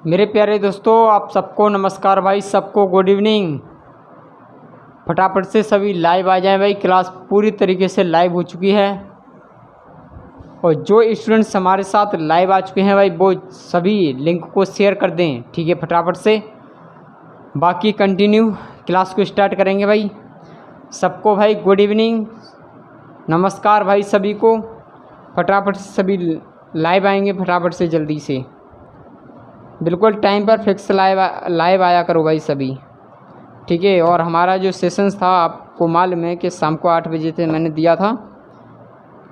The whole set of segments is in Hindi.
मेरे प्यारे दोस्तों, आप सबको नमस्कार भाई, सबको गुड इवनिंग। फटाफट से सभी लाइव आ जाएं भाई। क्लास पूरी तरीके से लाइव हो चुकी है और जो स्टूडेंट्स हमारे साथ लाइव आ चुके हैं भाई वो सभी लिंक को शेयर कर दें, ठीक है, फटाफट से। बाकी कंटिन्यू क्लास को स्टार्ट करेंगे भाई। सबको भाई गुड इवनिंग, नमस्कार भाई सभी को। फटाफट से सभी लाइव आएंगे, फटाफट से जल्दी से, बिल्कुल टाइम पर फिक्स लाइव आया करो भाई सभी, ठीक है। और हमारा जो सेशंस था आपको मालूम है कि शाम को 8 बजे से मैंने दिया था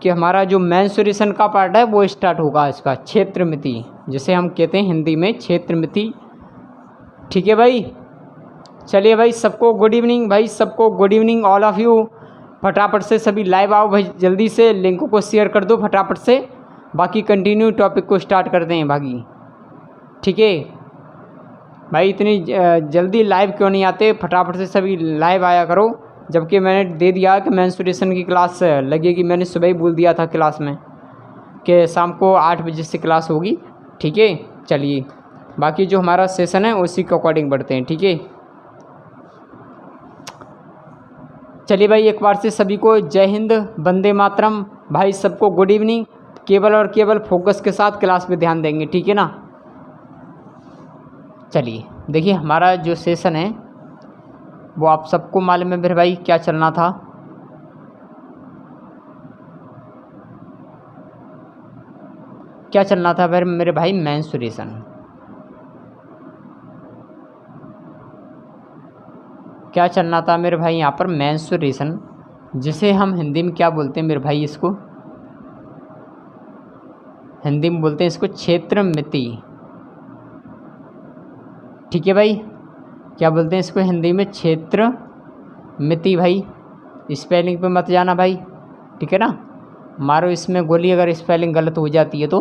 कि हमारा जो मेंसुरेशन का पार्ट है वो स्टार्ट होगा। इसका क्षेत्रमिति, जिसे हम कहते हैं हिंदी में क्षेत्रमिति, ठीक है भाई। चलिए भाई, सबको गुड इवनिंग भाई, सबको good evening all of you. फटाफट से सभी लाइव आओ भाई, जल्दी से लिंक को शेयर कर दो फटाफट से। बाकी कंटिन्यू टॉपिक को स्टार्ट करते हैं भागी, ठीक है भाई। इतनी जल्दी लाइव क्यों नहीं आते, फटाफट से सभी लाइव आया करो। जबकि मैंने दे दिया कि मेंसुरेशन की क्लास लगेगी, मैंने सुबह ही बोल दिया था क्लास में कि शाम को 8 बजे से क्लास होगी, ठीक है। चलिए बाकी जो हमारा सेशन है उसी के अकॉर्डिंग बढ़ते हैं, ठीक है। चलिए भाई, एक बार से सभी को जय हिंद, वंदे मातरम भाई, सबको गुड इवनिंग। केवल और केवल फोकस के साथ क्लास पे ध्यान देंगे, ठीक है ना। चलिए देखिए, हमारा जो सेशन है वो आप सबको मालूम है मेरे भाई क्या चलना था। क्या चलना था फिर मेरे भाई, मेंसुरेशन। क्या चलना था मेरे भाई यहाँ पर, मेंसुरेशन, जिसे हम हिंदी में क्या बोलते हैं मेरे भाई, इसको हिंदी में बोलते हैं इसको क्षेत्रमिति, ठीक है भाई। क्या बोलते हैं इसको हिंदी में, क्षेत्रमिति भाई। स्पेलिंग पे मत जाना भाई, ठीक है ना, मारो इसमें गोली अगर स्पेलिंग गलत हो जाती है तो।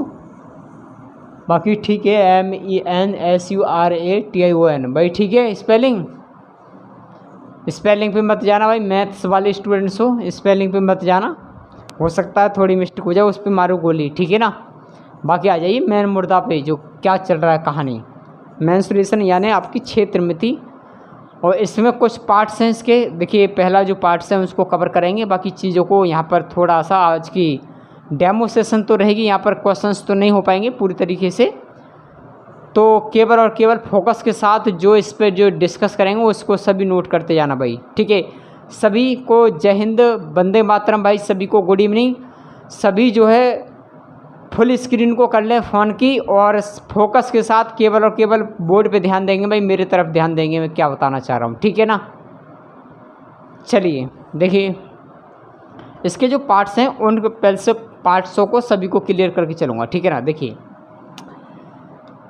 बाकी ठीक है, MENSURATION भाई, ठीक है। स्पेलिंग पे मत जाना भाई, मैथ्स वाले स्टूडेंट्स हो, स्पेलिंग पे मत जाना, हो सकता है थोड़ी मिस्टेक हो जाए, उस पर मारो गोली, ठीक है ना। बाकी आ जाइए मेन मुद्दा पे, जो क्या चल रहा है कहानी। मेंसुरेशन यानी आपकी क्षेत्रमिति, और इसमें कुछ पार्ट्स हैं इसके। देखिए पहला जो पार्ट्स हैं उसको कवर करेंगे, बाकी चीज़ों को यहाँ पर थोड़ा सा आज की डेमो सेशन तो रहेगी, यहाँ पर क्वेश्चंस तो नहीं हो पाएंगे पूरी तरीके से, तो केवल और केवल फोकस के साथ जो इस पर जो डिस्कस करेंगे उसको सभी नोट करते जाना भाई, ठीक है। सभी को जय हिंद, वंदे मातरम भाई, सभी को गुड इवनिंग। सभी जो है फुल स्क्रीन को कर लें फ़ोन की, और फोकस के साथ केवल और केवल बोर्ड पे ध्यान देंगे भाई, मेरे तरफ ध्यान देंगे, मैं क्या बताना चाह रहा हूँ, ठीक है ना। चलिए देखिए, इसके जो पार्ट्स हैं उन पहले से पार्ट्सों को सभी को क्लियर करके चलूँगा, ठीक है ना। देखिए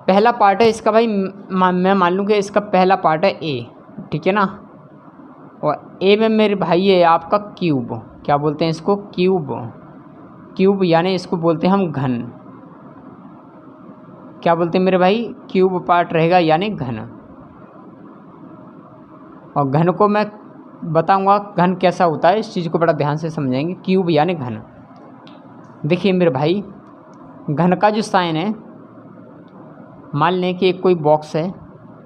पहला पार्ट है इसका भाई, मैं मान लूँ कि इसका पहला पार्ट है ए, ठीक है ना। और ए में मेरे भाई है आपका क्यूब। क्या बोलते हैं इसको, क्यूब यानी इसको बोलते हैं हम घन। क्या बोलते हैं मेरे भाई, क्यूब पार्ट रहेगा यानी घन। और घन को मैं बताऊंगा घन कैसा होता है, इस चीज़ को बड़ा ध्यान से समझेंगे। क्यूब यानी घन। देखिए मेरे भाई, घन का जो साइन है, मान लें कि एक कोई बॉक्स है,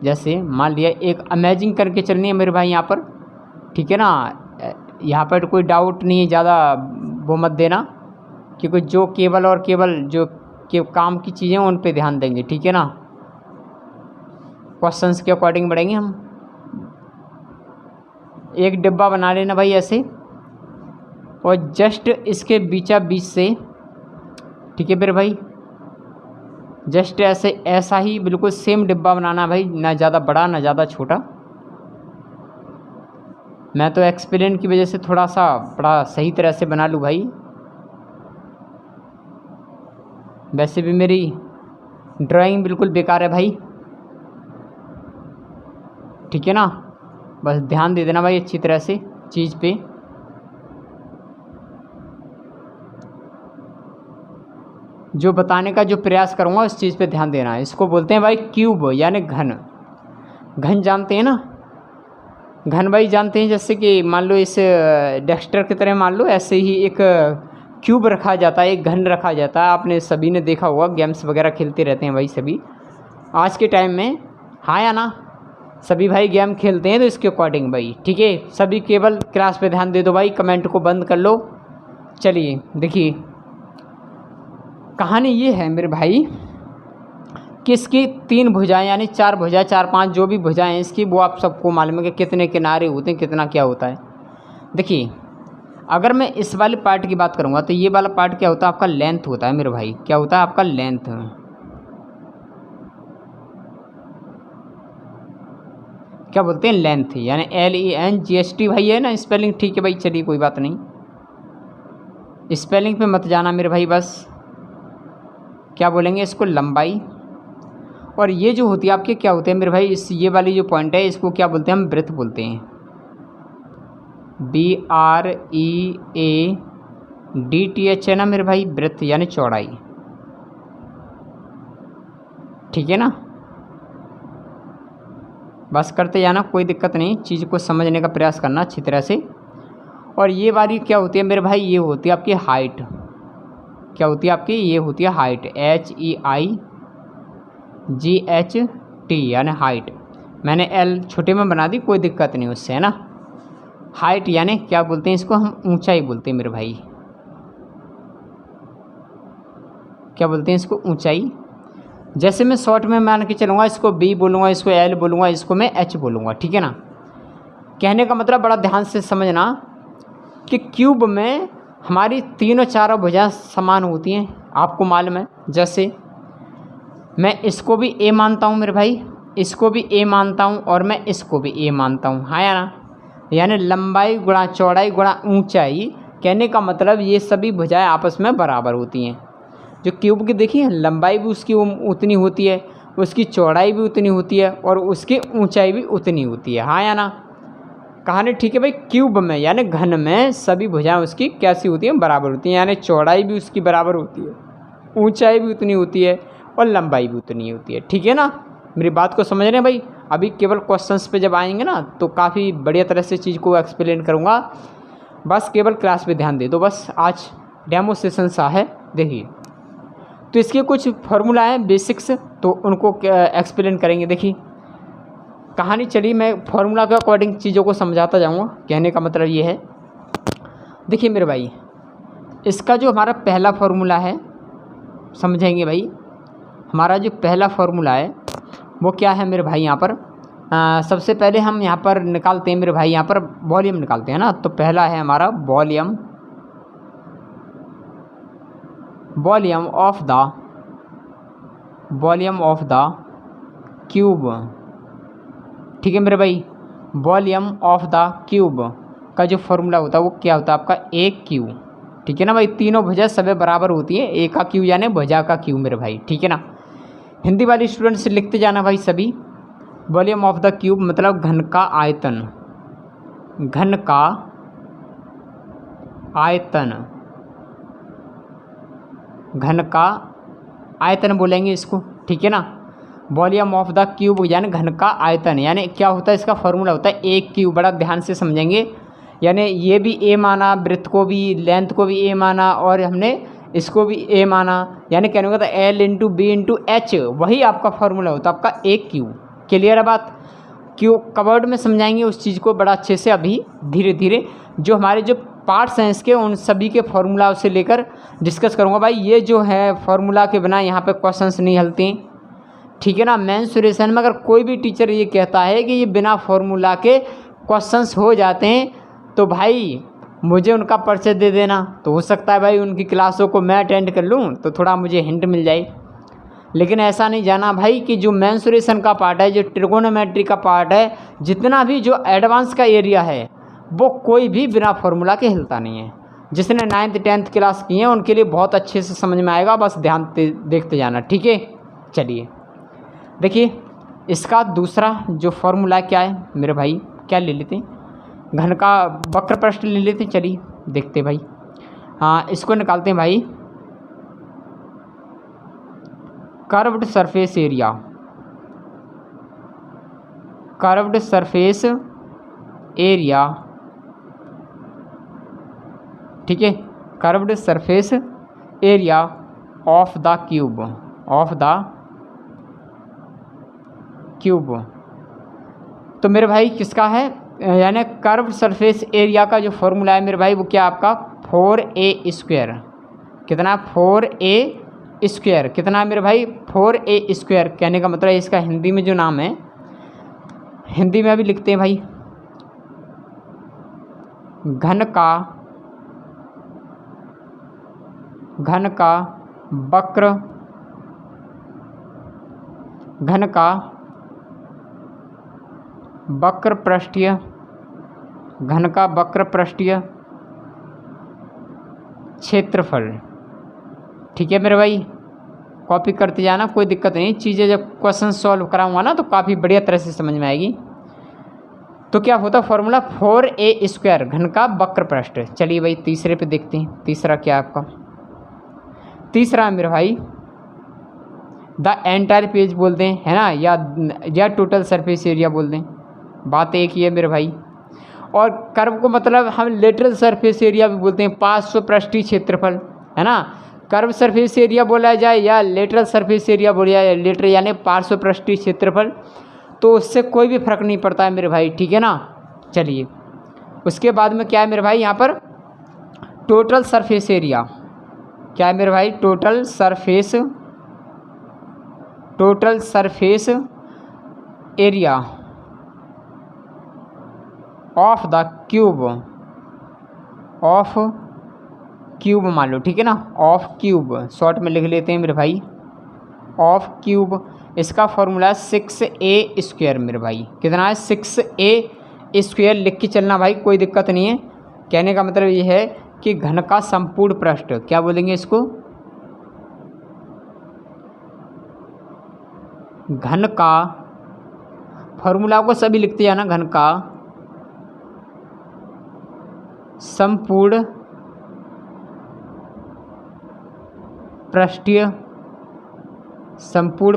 जैसे मान लिया एक अमेजिंग करके चलनी है मेरे भाई यहाँ पर, ठीक है ना। यहाँ पर कोई डाउट नहीं है, ज़्यादा वो मत देना, क्योंकि जो केवल और केवल जो के काम की चीज़ें उन पे ध्यान देंगे, ठीक है ना। क्वेश्चंस के अकॉर्डिंग बढ़ेंगे हम। एक डिब्बा बना लेना भाई ऐसे, और जस्ट इसके बीचा बीच से, ठीक है मेरे भाई, जस्ट ऐसा ही बिल्कुल सेम डिब्बा बनाना भाई, ना ज़्यादा बड़ा ना ज़्यादा छोटा। मैं तो एक्सपीरियंस की वजह से थोड़ा सा बड़ा सही तरह से बना लूँ भाई, वैसे भी मेरी ड्राइंग बिल्कुल बेकार है भाई, ठीक है ना। बस ध्यान दे देना भाई अच्छी तरह से चीज़ पे। जो बताने का जो प्रयास करूँगा उस चीज़ पे ध्यान देना है। इसको बोलते हैं भाई क्यूब यानी घन। घन जानते हैं ना, घन भाई जानते हैं, जैसे कि मान लो इस डेक्स्टर की तरह मान लो, ऐसे ही एक क्यूब रखा जाता है, एक घन रखा जाता है। आपने सभी ने देखा होगा, गेम्स वगैरह खेलते रहते हैं भाई सभी। आज के टाइम में, हाँ या ना? सभी भाई गेम खेलते हैं तो इसके अकॉर्डिंग भाई, ठीक है। सभी केवल क्लास पे ध्यान दे दो भाई, कमेंट को बंद कर लो। चलिए देखिए, कहानी ये है मेरे भाई कि इसकी 3 भुजाएं यानी 4 भुजाएं, 4-5 जो भी भुजाएं हैं इसकी, वो आप सबको मालूम है कि कितने किनारे होते हैं, कितना क्या होता है। देखिए, अगर मैं इस वाले पार्ट की बात करूँगा तो ये वाला पार्ट क्या होता है आपका, लेंथ होता है मेरे भाई। क्या होता है आपका, लेंथ। क्या बोलते हैं, लेंथ, यानी LENGHT भाई, है ना स्पेलिंग, ठीक है भाई। चलिए कोई बात नहीं, स्पेलिंग पे मत जाना मेरे भाई, बस क्या बोलेंगे इसको, लंबाई। और ये जो होती है आपके क्या होते हैं मेरे भाई, इस ये वाली जो पॉइंट है इसको क्या बोलते हैं हम, ब्रेथ बोलते हैं। BREADTH है ना मेरे भाई, ब्रेथ यानी चौड़ाई, ठीक है ना। बस करते जाना, कोई दिक्कत नहीं, चीज़ को समझने का प्रयास करना अच्छी तरह से। और ये वाली क्या होती है मेरे भाई, ये होती है आपकी हाइट। क्या होती है आपकी, ये होती है हाइट, HEIGHT यानी हाइट। मैंने L छोटे में बना दी, कोई दिक्कत नहीं उससे, है ना। हाइट यानी क्या बोलते हैं इसको हम, ऊंचाई बोलते हैं मेरे भाई। क्या बोलते हैं इसको, ऊंचाई। जैसे मैं शॉर्ट में मान के चलूँगा, इसको B बोलूँगा, इसको L बोलूँगा, इसको मैं H बोलूँगा, ठीक है ना। कहने का मतलब बड़ा ध्यान से समझना कि क्यूब में हमारी तीनों चारों भुजाएं समान होती हैं, आपको मालूम है। जैसे मैं इसको भी A मानता हूँ मेरे भाई, इसको भी A मानता हूँ, और मैं इसको भी A मानता हूँ, हाँ या ना। यानी लंबाई गुणा चौड़ाई गुणा ऊंचाई, कहने का मतलब ये सभी भुजाएं आपस में बराबर होती हैं। जो क्यूब की देखिए, लंबाई भी उसकी उतनी होती है, उसकी चौड़ाई भी उतनी होती है, और उसकी ऊंचाई भी उतनी होती है, हाँ या ना। कहानी ठीक है भाई। क्यूब में यानी घन में सभी भुजाएं उसकी कैसी होती हैं, बराबर होती हैं, यानी चौड़ाई भी उसकी बराबर होती है, ऊंचाई भी उतनी होती है, और लंबाई भी उतनी होती है, ठीक है ना। मेरी बात को समझ रहे हैं भाई। अभी केवल क्वेश्चंस पे जब आएंगे ना तो काफ़ी बढ़िया तरह से चीज़ को एक्सप्लेन करूँगा, बस केवल क्लास पे ध्यान दे दो। बस आज डेमो सेशन सा है, देखिए। तो इसके कुछ फार्मूला हैं बेसिक्स, तो उनको एक्सप्लेन करेंगे। देखिए कहानी, चलिए मैं फार्मूला के अकॉर्डिंग चीज़ों को समझाता जाऊँगा। कहने का मतलब ये है, देखिए मेरे भाई, इसका जो हमारा पहला फार्मूला है, समझेंगे भाई। हमारा जो पहला फार्मूला है वो क्या है मेरे भाई, यहाँ पर सबसे पहले हम यहाँ पर निकालते हैं मेरे भाई, यहाँ पर वॉल्यूम निकालते हैं ना। तो पहला है हमारा वॉल्यूम ऑफ द क्यूब, ठीक है मेरे भाई। वॉल्यूम ऑफ द क्यूब का जो फॉर्मूला होता है वो क्या होता है आपका, एक क्यू, ठीक है ना भाई। तीनों भुजा सभी बराबर होती है, एक का क्यू यानी भुजा का क्यू मेरे भाई, ठीक है ना। हिंदी वाले स्टूडेंट से लिखते जाना भाई सभी। वॉल्यूम ऑफ द क्यूब मतलब घन का आयतन, घन का आयतन, घन का आयतन बोलेंगे इसको, ठीक है ना। वॉल्यूम ऑफ द क्यूब यानी घन का आयतन, यानी क्या होता है इसका फॉर्मूला होता है एक क्यूब। बड़ा ध्यान से समझेंगे, यानी ये भी ए माना, ब्रेथ को भी, लेंथ को भी ए माना, और हमने इसको भी ए माना, यानी कहने का था L into B into H, वही आपका फॉर्मूला होता है आपका एक क्यू। क्लियर है बात। क्यू कवर्ड में समझाएंगे उस चीज़ को बड़ा अच्छे से। अभी धीरे धीरे जो हमारे जो पार्ट्स हैं इसके, उन सभी के फार्मूला से लेकर डिस्कस करूँगा भाई। ये जो है फार्मूला के बिना यहाँ पे क्वेश्चंस नहीं हलते, ठीक है ना। मेंसुरेशन में अगर कोई भी टीचर ये कहता है कि ये बिना फार्मूला के क्वेश्चंस हो जाते हैं, तो भाई मुझे उनका परिचय दे देना। तो हो सकता है भाई उनकी क्लासों को मैं अटेंड कर लूँ तो थोड़ा मुझे हिंट मिल जाए। लेकिन ऐसा नहीं जाना भाई कि जो मेंसुरेशन का पार्ट है, जो ट्रिगोनोमेट्री का पार्ट है, जितना भी जो एडवांस का एरिया है, वो कोई भी बिना फार्मूला के हिलता नहीं है। जिसने 9th 10th क्लास की है उनके लिए बहुत अच्छे से समझ में आएगा, बस ध्यान देखते जाना, ठीक है। चलिए देखिए, इसका दूसरा जो फार्मूला क्या है मेरे भाई, क्या ले लेते हैं, घन का वक्र पृष्ठ ले लेते हैं। चलिए देखते भाई, हाँ इसको निकालते हैं भाई, curved surface area, curved surface area, ठीक है। Curved surface area of the cube, of the cube. तो मेरे भाई किसका है, यानी कर्व सरफेस एरिया का जो फॉर्मूला है मेरे भाई वो क्या आपका 4a²। कितना 4a²। कितना है मेरे भाई 4a²। कहने का मतलब इसका हिंदी में जो नाम है, हिंदी में अभी लिखते हैं भाई, घन का वक्र, घन का वक्र पृष्ठीय, घन का वक्र पृष्ठीय क्षेत्रफल। ठीक है मेरे भाई, कॉपी करते जाना, कोई दिक्कत नहीं। चीज़ें जब क्वेश्चन सॉल्व कराऊंगा ना तो काफ़ी बढ़िया तरह से समझ में आएगी। तो क्या होता है फॉर्मूला 4a², घन का वक्र पृष्ठ। चलिए भाई तीसरे पे देखते हैं, तीसरा क्या आपका, तीसरा मेरे भाई द एंटायर पेज बोल दें, है ना, या टोटल सरफेस एरिया बोल दें, बात एक ही है मेरे भाई। और कर्व को मतलब हम लेटरल सरफेस एरिया भी बोलते हैं, 500 पृष्ठीय क्षेत्रफल, है ना। कर्व सरफेस एरिया बोला जाए या लेटरल सरफेस एरिया बोला जाए, लेटरल यानी 500 पृष्ठीय क्षेत्रफल, तो उससे कोई भी फर्क नहीं पड़ता है मेरे भाई, ठीक है ना। चलिए उसके बाद में क्या है मेरे भाई, यहाँ पर टोटल सरफेस एरिया क्या है मेरे भाई, total surface area of the cube मान लो, ठीक है ना, ऑफ क्यूब शॉर्ट में लिख लेते हैं मेरे भाई, ऑफ क्यूब। इसका फॉर्मूला 6a² मेरे भाई। कितना है 6a² लिख के चलना भाई, कोई दिक्कत नहीं है। कहने का मतलब ये है कि घन का संपूर्ण पृष्ठ, क्या बोलेंगे इसको, घन का, फॉर्मूला को सभी लिखते जाना, घन का संपूर्ण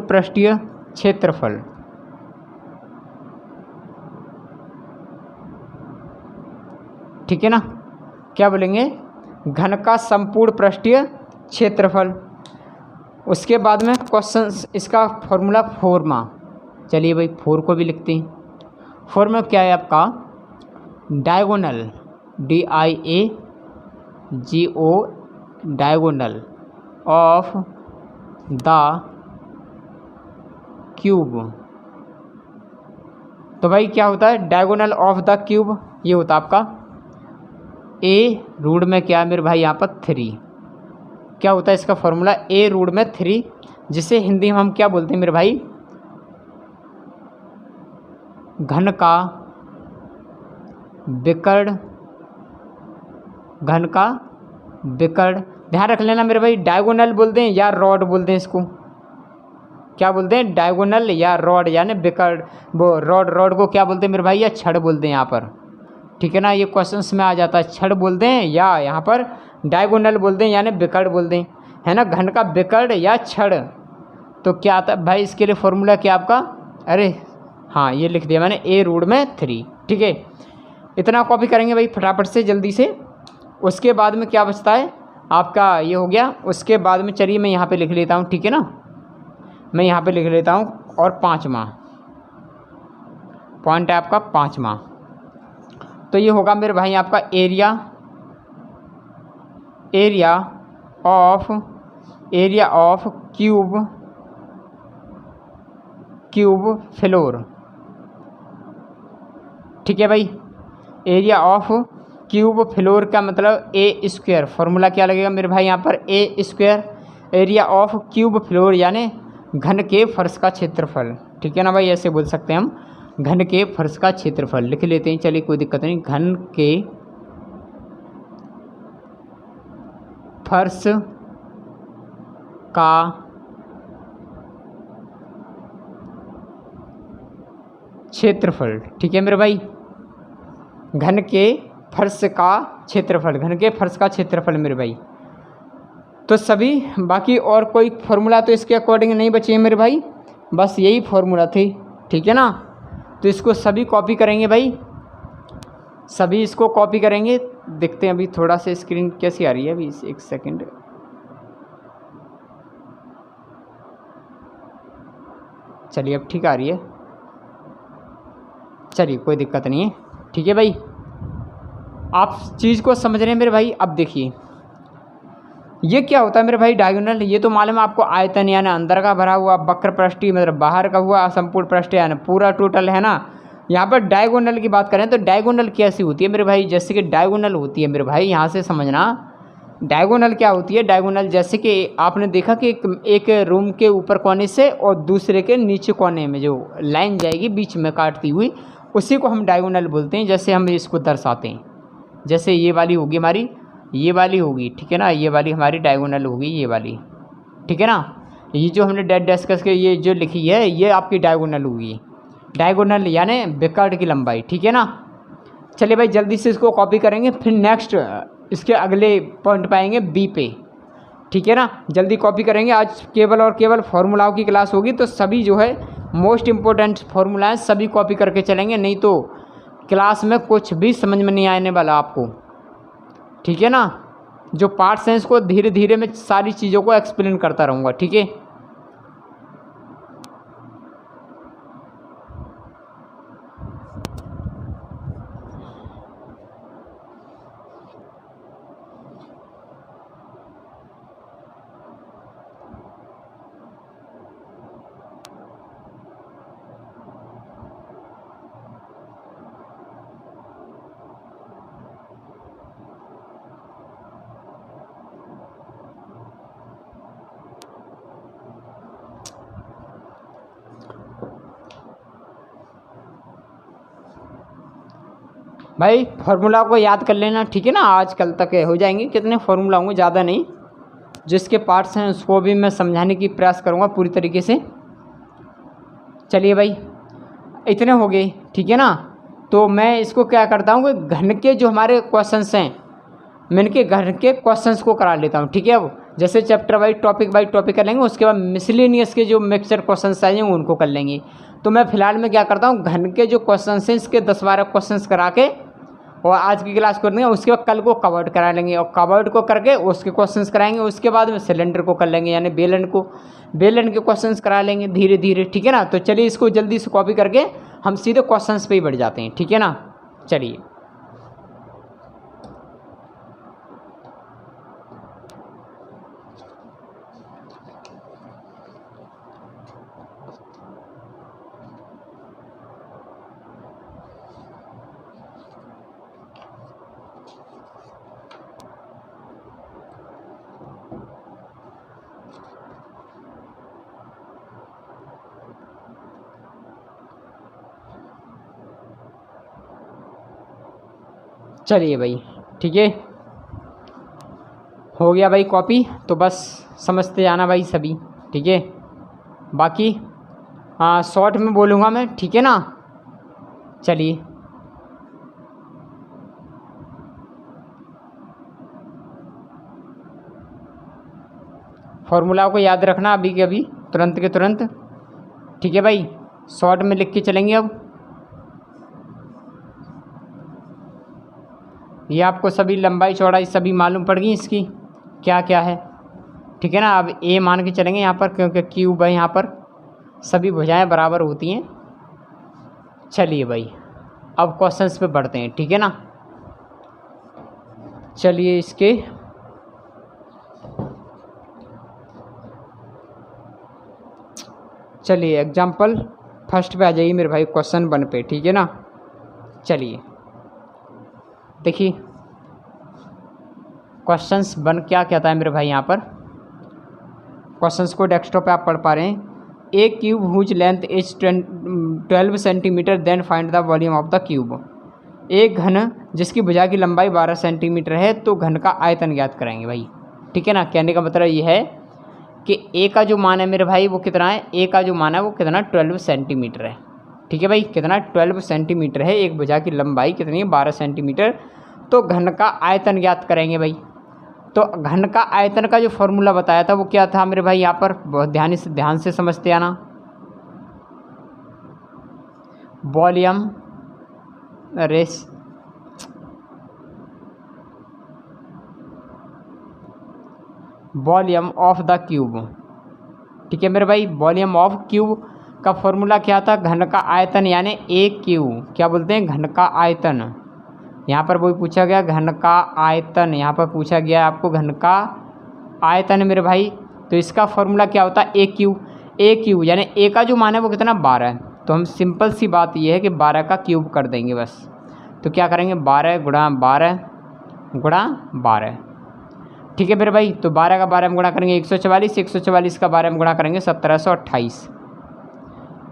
पृष्ठीय क्षेत्रफल। ठीक है ना, क्या बोलेंगे, घन का संपूर्ण पृष्ठीय क्षेत्रफल। उसके बाद में क्वेश्चन, इसका फॉर्मूला 4 मा, चलिए भाई 4 को भी लिखते हैं। फॉर्मूला क्या है आपका, diagonal, DIAGO, diagonal of the cube. तो भाई क्या होता है डायगोनल ऑफ द क्यूब, ये होता है आपका A² में क्या है मेरे भाई यहाँ पर 3। क्या होता है इसका फॉर्मूला A² में 3, जिसे हिंदी में हम क्या बोलते हैं मेरे भाई, घन का विकर्ण। ध्यान रख लेना मेरे भाई, डायगोनल बोलते हैं या रॉड बोलते हैं इसको, क्या बोलते हैं, डायगोनल या रॉड, यानी विकर्ण। वो रॉड को क्या बोलते हैं मेरे भाई, या छड़ बोलते हैं यहाँ पर, ठीक है ना। ये क्वेश्चंस में आ जाता है, छड़ बोलते हैं या यहाँ पर डायगोनल बोलते हैं, यानी विकर्ण बोलते हैं, है ना। घन का विकर्ण या छड़, तो क्या आता है भाई इसके लिए फॉर्मूला क्या आपका, अरे हाँ ये लिख दिया मैंने, A² में 3। ठीक है, इतना कॉपी करेंगे भाई फटाफट से जल्दी से। उसके बाद में क्या बचता है आपका, ये हो गया। उसके बाद में चलिए मैं यहाँ पे लिख लेता हूँ, ठीक है ना, मैं यहाँ पे लिख लेता हूँ। और 5वां पॉइंट है आपका 5वां, तो ये होगा मेरे भाई आपका एरिया ऑफ क्यूब फ्लोर। ठीक है भाई, एरिया ऑफ क्यूब फ्लोर का मतलब A²। फॉर्मूला क्या लगेगा मेरे भाई यहाँ पर A², area of cube floor यानी घन के फर्श का क्षेत्रफल। ठीक है ना भाई, ऐसे बोल सकते हैं हम, घन के फर्श का क्षेत्रफल लिख लेते हैं। चलिए कोई दिक्कत नहीं, घन के फर्श का क्षेत्रफल। ठीक है मेरे भाई, घन के फर्श का क्षेत्रफल, घन के फर्श का क्षेत्रफल मेरे भाई। तो सभी बाकी और कोई फॉर्मूला तो इसके अकॉर्डिंग नहीं बचे हैं मेरे भाई, बस यही फॉर्मूला थे। ठीक है ना, तो इसको सभी कॉपी करेंगे भाई, सभी इसको कॉपी करेंगे। देखते हैं अभी थोड़ा सा स्क्रीन कैसी आ रही है, अभी 1 सेकेंड। चलिए अब ठीक आ रही है। चलिए कोई दिक्कत नहीं है, ठीक है भाई। आप चीज़ को समझ रहे हैं मेरे भाई। अब देखिए ये क्या होता है मेरे भाई डायगोनल। ये तो मालूम है आपको, आयतन यानी अंदर का भरा हुआ, वक्र पृष्ठीय मतलब बाहर का हुआ, संपूर्ण पृष्ठीय यानी पूरा टोटल, है ना। यहाँ पर डायगोनल की बात करें तो डायगोनल कैसी होती है मेरे भाई, जैसे कि डायगोनल होती है मेरे भाई, यहाँ से समझना डायगोनल क्या होती है। डायगोनल जैसे कि आपने देखा कि एक रूम के ऊपर कोने से और दूसरे के नीचे कोने में जो लाइन जाएगी बीच में काटती हुई, उसी को हम डायगोनल बोलते हैं। जैसे हम इसको दर्शाते हैं, जैसे ये वाली होगी हमारी, ये वाली होगी, ठीक है ना, ये वाली हमारी डायगोनल होगी, ये वाली, ठीक है ना। ये जो हमने डेड डिस्कस के ये जो लिखी है ये आपकी डायगोनल होगी। डायगोनल यानी विकर्ण की लंबाई, ठीक है ना। चलिए भाई जल्दी से इसको कॉपी करेंगे, फिर नेक्स्ट इसके अगले पॉइंट पाएंगे बी पे, ठीक है ना। जल्दी कॉपी करेंगे। आज केवल और केवल फार्मूलाओं की क्लास होगी, तो सभी जो है मोस्ट इम्पोर्टेंट फार्मूला सभी कॉपी करके चलेंगे, नहीं तो क्लास में कुछ भी समझ में नहीं आने वाला आपको, ठीक है ना। जो पार्ट्स हैं इसको धीरे धीरे मैं सारी चीज़ों को एक्सप्लेन करता रहूँगा, ठीक है। भाई फार्मूला को याद कर लेना, ठीक है ना। आज कल तक हो जाएंगे, कितने फार्मूला होंगे, ज़्यादा नहीं। जिसके पार्ट्स हैं उसको भी मैं समझाने की प्रयास करूँगा पूरी तरीके से। चलिए भाई इतने हो गए, ठीक है ना। तो मैं इसको क्या करता हूँ कि घन के जो हमारे क्वेश्चंस हैं मैं इनके घन के क्वेश्चंस को करा लेता हूँ, ठीक है। अब जैसे चैप्टर वाइज टॉपिक कर लेंगे, उसके बाद मिसलेनियस के जो मिक्सचर क्वेश्चंस आएंगे उनको कर लेंगे। तो मैं फिलहाल में क्या करता हूँ, घन के जो क्वेश्चंस हैं इसके 10-12 क्वेश्चंस करा के और आज की क्लास कर देंगे। उसके बाद कल को कवर्ड करा लेंगे और कवर्ड को करके उसके क्वेश्चंस कराएंगे। उसके बाद में सिलेंडर को कर लेंगे, यानी बेलन के क्वेश्चंस करा लेंगे धीरे धीरे, ठीक है ना। तो चलिए इसको जल्दी से कॉपी करके हम सीधे क्वेश्चंस पे ही बढ़ जाते हैं, ठीक है ना। चलिए चलिए भाई, ठीक है, हो गया भाई कॉपी। तो बस समझते जाना भाई सभी, ठीक है। बाकी हाँ शॉर्ट में बोलूँगा मैं, ठीक है ना। चलिए फॉर्मूला को याद रखना अभी के अभी, तुरंत के तुरंत, ठीक है भाई। शॉर्ट में लिख के चलेंगे। अब ये आपको सभी लंबाई चौड़ाई सभी मालूम पड़ गई इसकी क्या क्या है, ठीक है ना। अब ए मान के चलेंगे यहाँ पर, क्योंकि क्यूब है, यहाँ पर सभी भुजाएं बराबर होती हैं। चलिए भाई अब क्वेश्चंस पे बढ़ते हैं, ठीक है ना। चलिए इसके चलिए एग्जाम्पल फर्स्ट पे आ जाइए मेरे भाई, क्वेश्चन 1 पे, ठीक है ना। चलिए देखिए क्वेश्चंस 1 क्या कहता है मेरे भाई। यहाँ पर क्वेश्चंस को डेस्कटॉप पे आप पढ़ पा रहे हैं। A cube whose length is 12 centimetre, then find the volume of the cube. एक घन जिसकी भुजा की लंबाई 12 सेंटीमीटर है, तो घन का आयतन ज्ञात कराएंगे भाई, ठीक है ना। कहने का मतलब ये है कि ए का जो मान है मेरे भाई वो कितना है, ए का जो मान है वो कितना 12 सेंटीमीटर है, ठीक है भाई। कितना 12 सेंटीमीटर है, एक भुजा की लंबाई कितनी है 12 सेंटीमीटर। तो घन का आयतन ज्ञात करेंगे भाई। तो घन का आयतन का जो फॉर्मूला बताया था वो क्या था मेरे भाई, यहाँ पर बहुत ध्यान से समझते आना। Volume race volume of the cube, ठीक है मेरे भाई। वॉल्यूम ऑफ क्यूब का फॉर्मूला क्या था, घन का आयतन यानी ए क्यू, क्या बोलते हैं, घन का आयतन। यहाँ पर वही पूछा गया घन का आयतन, यहाँ पर पूछा गया आपको घन का आयतन मेरे भाई। तो इसका फॉर्मूला क्या होता है, ए क्यू यानी ए का जो मान है वो कितना 12 है। तो हम सिंपल सी बात ये है कि 12 का क्यूब कर देंगे बस। तो क्या करेंगे 12 गुणा 12 गुणा 12, ठीक है मेरे भाई। तो 12 का 12 में गुणा करेंगे 144, 144 का 12 में गुणा करेंगे 1728,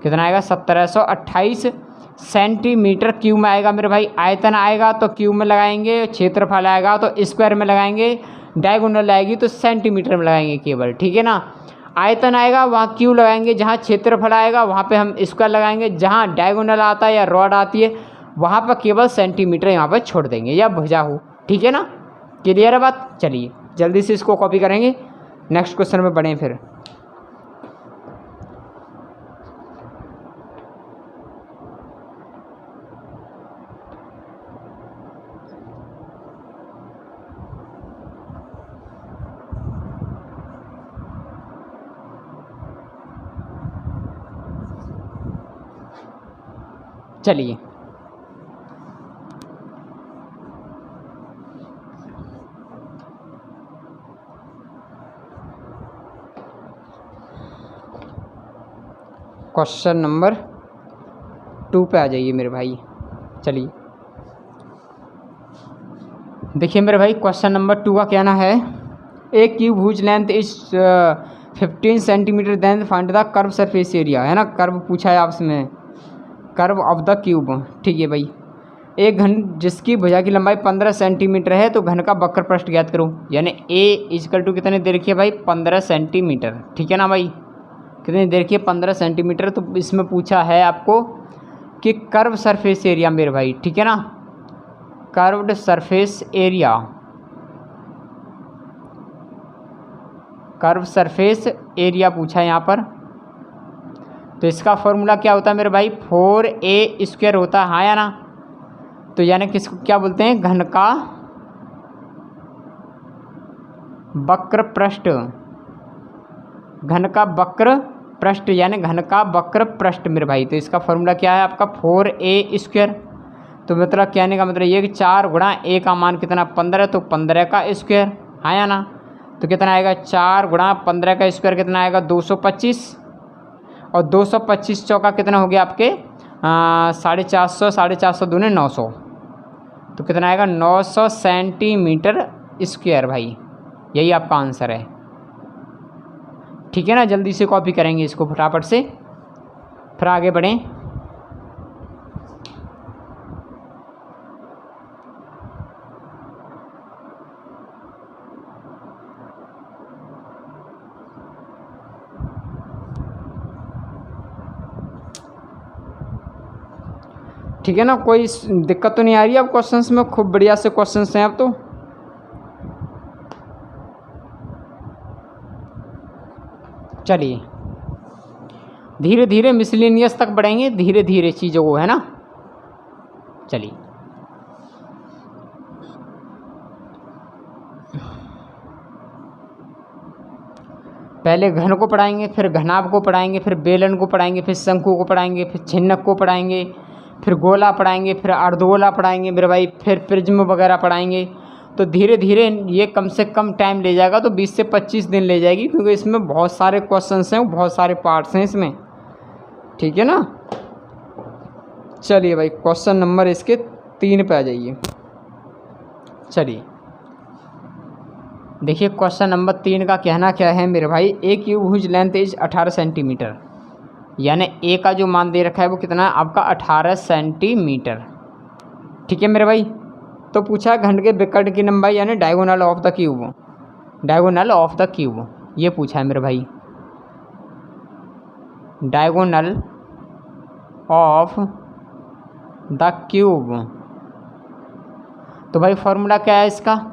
कितना आएगा 1728 सेंटीमीटर क्यूब में आएगा मेरे भाई। आयतन आएगा तो क्यूब में लगाएंगे, क्षेत्रफल आएगा तो स्क्वायर में लगाएंगे, डायगोनल आएगी तो सेंटीमीटर में लगाएंगे केवल, ठीक है ना। आयतन आएगा वहाँ क्यू लगाएंगे, जहाँ क्षेत्रफल आएगा वहाँ पे हम स्क्वायर लगाएंगे, जहाँ डायगोनल आता है या रॉड आती है वहाँ पर केवल सेंटीमीटर यहाँ पर छोड़ देंगे या भुजा हो, ठीक है ना। क्लियर है बात। चलिए जल्दी से इसको कॉपी करेंगे, नेक्स्ट क्वेश्चन में बढ़ें फिर। चलिए क्वेश्चन नंबर 2 पे आ जाइए मेरे भाई। चलिए देखिए मेरे भाई, क्वेश्चन नंबर 2 का कहना है a cube whose length is 15 centimetre then find the curve surface area, है ना। कर्व पूछा है आपसे में, कर्व ऑफ द क्यूब, ठीक है भाई। एक घन जिसकी भुजा की लंबाई 15 सेंटीमीटर है तो घन का वक्र पृष्ठ ज्ञात करो, यानी ए इजकल टू कितने दे रखिए भाई 15 सेंटीमीटर, ठीक है ना भाई। कितनी देर की 15 सेंटीमीटर। तो इसमें पूछा है आपको कि कर्व सरफेस एरिया मेरे भाई, ठीक है ना, curved surface area, curve surface area पूछा है यहाँ पर। तो इसका फॉर्मूला क्या होता है मेरे भाई 4a² होता है, हाँ या ना। तो यानी किसको क्या बोलते हैं, घन का वक्र पृष्ठ, घन का वक्र पृष्ठ यानी घन का वक्र पृष्ठ मेरे भाई। तो इसका फॉर्मूला क्या है आपका 4a²। तो मतलब कहने का मतलब ये कि 4 गुणा a का मान कितना 15, तो 15 का स्क्वायर, हाँ या ना। तो कितना आएगा 4 गुणा 15 का स्क्वायर कितना आएगा 225, और 225 चौका कितना हो गया आपके 450, 450 दूने 900, तो कितना आएगा 900 सेंटीमीटर स्क्वायर भाई। यही आपका आंसर है, ठीक है ना। जल्दी से कॉपी करेंगे इसको फटाफट से, फिर आगे बढ़ें। ठीक है ना, कोई दिक्कत तो नहीं आ रही अब क्वेश्चंस में, खूब बढ़िया से क्वेश्चंस हैं अब तो। चलिए धीरे धीरे मिसलेनियस तक बढ़ेंगे, धीरे धीरे चीज़ों को, है ना। चलिए पहले घन को पढ़ाएंगे, फिर घनाभ को पढ़ाएंगे, फिर बेलन को पढ़ाएंगे, फिर शंकु को पढ़ाएंगे, फिर छिन्नक को पढ़ाएंगे, फिर गोला पढ़ाएंगे, फिर अर्धगोला पढ़ाएंगे मेरे भाई, फिर प्रिज्म वगैरह पढ़ाएंगे। तो धीरे धीरे ये कम से कम टाइम ले जाएगा, तो 20 से 25 दिन ले जाएगी, क्योंकि इसमें बहुत सारे क्वेश्चंस हैं, बहुत सारे पार्ट्स हैं इसमें, ठीक है ना। चलिए भाई क्वेश्चन नंबर इसके 3 पे आ जाइए। चलिए देखिए क्वेश्चन नंबर 3 का कहना क्या है मेरे भाई, a cube whose length is 18 centimetre, यानी ए का जो मान दे रखा है वो कितना है आपका 18 सेंटीमीटर, ठीक है मेरे भाई। तो पूछा घन के विकर्ण की लंबाई यानी diagonal of the cube, diagonal of the cube ये पूछा है मेरे भाई, डायगोनल ऑफ द क्यूब। तो भाई फॉर्मूला क्या है इसका,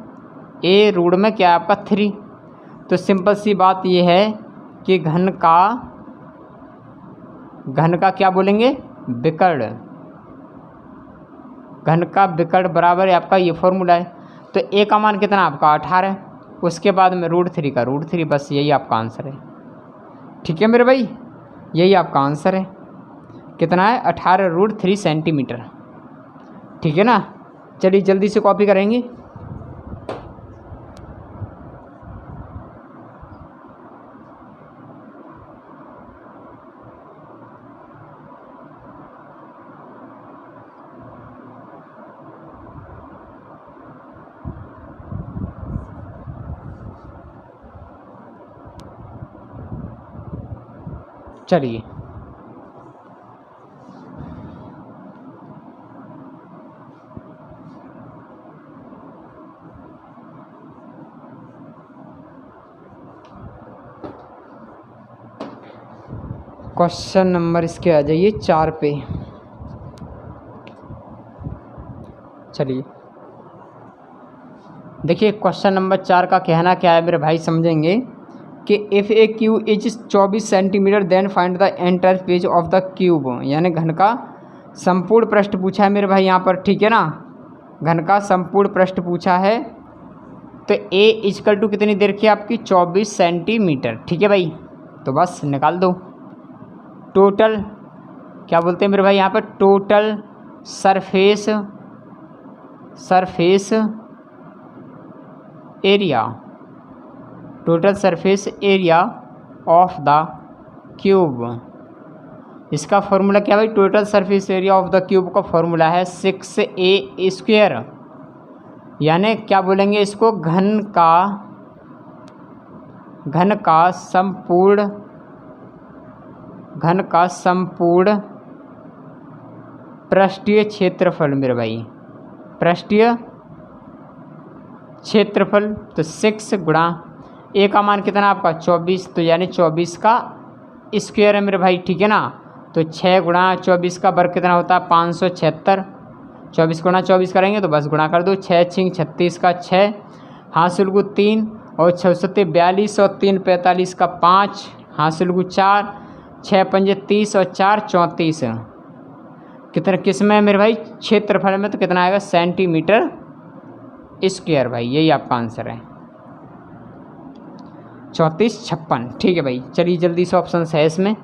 ए रूट में क्या है आपका 3। तो सिंपल सी बात ये है कि घन का क्या बोलेंगे विकर्ण, घन का विकर्ण बराबर है आपका ये फॉर्मूला है। तो ए का मान कितना आपका 18, उसके बाद में √3 का √3, बस यही आपका आंसर है, ठीक है मेरे भाई। यही आपका आंसर है। कितना है? 18√3 सेंटीमीटर। ठीक है ना। चलिए जल्दी से कॉपी करेंगे। चलिए क्वेश्चन नंबर इसके आ जाइए 4 पे। चलिए देखिए क्वेश्चन नंबर 4 का कहना क्या है मेरे भाई, समझेंगे कि if a cube is 24 centimetre then find the entire page of the cube, यानी घन का संपूर्ण पृष्ठ पूछा है मेरे भाई यहाँ पर। ठीक है ना, घन का संपूर्ण पृष्ठ पूछा है। तो ए इजकल टू कितनी देर की आपकी 24 सेंटीमीटर। ठीक है भाई, तो बस निकाल दो। टोटल क्या बोलते हैं मेरे भाई यहाँ पर, total surface area, total surface area of the cube. इसका फॉर्मूला क्या भाई, total surface area of the cube का फॉर्मूला है 6a²। यानी क्या बोलेंगे इसको, घन का संपूर्ण पृष्ठीय क्षेत्रफल मेरे भाई, पृष्ठीय क्षेत्रफल। तो 6 गुणा ए का मान कितना आपका 24, तो यानी 24 का स्क्वायर है मेरे भाई। ठीक है ना, तो 6 गुणा 24 का वर्ग कितना होता है 576। 24 गुणा 24 करेंगे तो बस गुणा कर दो, 6 × 36 का 6, हासिल को 3 और 6 × 42 और 3 × 45 का 5, हासिल को 4, 6 × 5 = 30 और 4 = 34। कितना किस में है मेरे भाई, क्षेत्रफल में, तो कितना आएगा सेंटीमीटर स्क्वायर भाई। यही आपका आंसर है 3456। ठीक है भाई, चलिए जल्दी से ऑप्शन है इसमें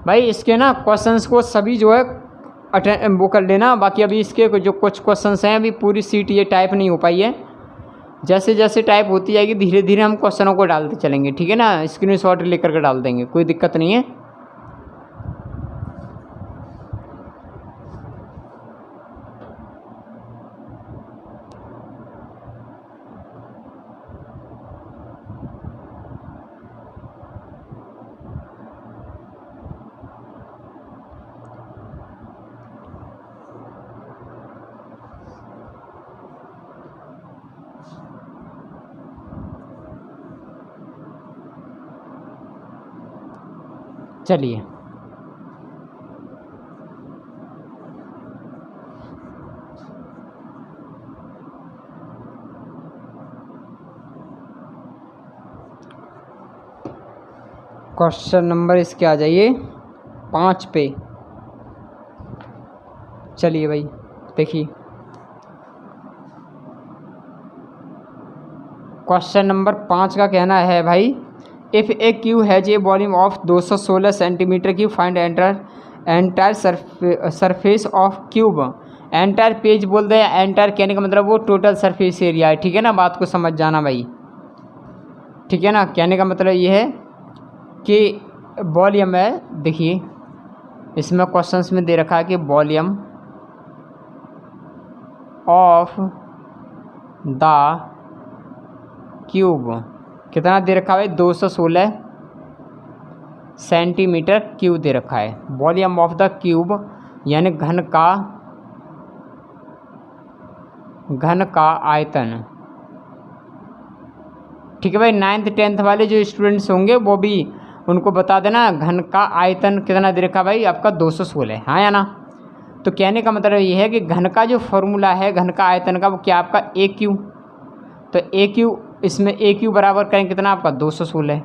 भाई। इसके ना क्वेश्चंस को सभी जो है अटेंड वो कर लेना। बाकी अभी इसके जो कुछ क्वेश्चंस हैं अभी पूरी सीट ये टाइप नहीं हो पाई है। जैसे जैसे टाइप होती जाएगी धीरे धीरे हम क्वेश्चनों को डालते चलेंगे। ठीक है ना, स्क्रीनशॉट लेकर के डाल देंगे, कोई दिक्कत नहीं है। चलिए क्वेश्चन नंबर इसके आ जाइए 5 पे। चलिए भाई देखिए क्वेश्चन नंबर 5 का कहना है भाई, if a Q has a volume of 216 centimetre cube find entire surface of cube. Entire page बोल दे, एंटायर कहने का मतलब वो टोटल सरफेस एरिया है। ठीक है ना, बात को समझ जाना भाई। ठीक है ना, कहने का मतलब ये है कि वॉल्यूम है, देखिए इसमें क्वेश्चंस में दे रखा है कि वॉल्यूम ऑफ द क्यूब कितना दे रखा है, 216 सेंटीमीटर क्यूब दे रखा है। वॉल्यूम ऑफ द क्यूब यानी घन का आयतन। ठीक है भाई, 9th 10th वाले जो स्टूडेंट्स होंगे वो भी उनको बता देना घन का आयतन कितना दे रखा भाई आपका 216, हाँ या ना। तो कहने का मतलब ये है कि घन का जो फॉर्मूला है घन का आयतन का वो क्या आपका ए क्यू। तो ए क्यू, इसमें ए क्यू बराबर करें कितना आपका 216।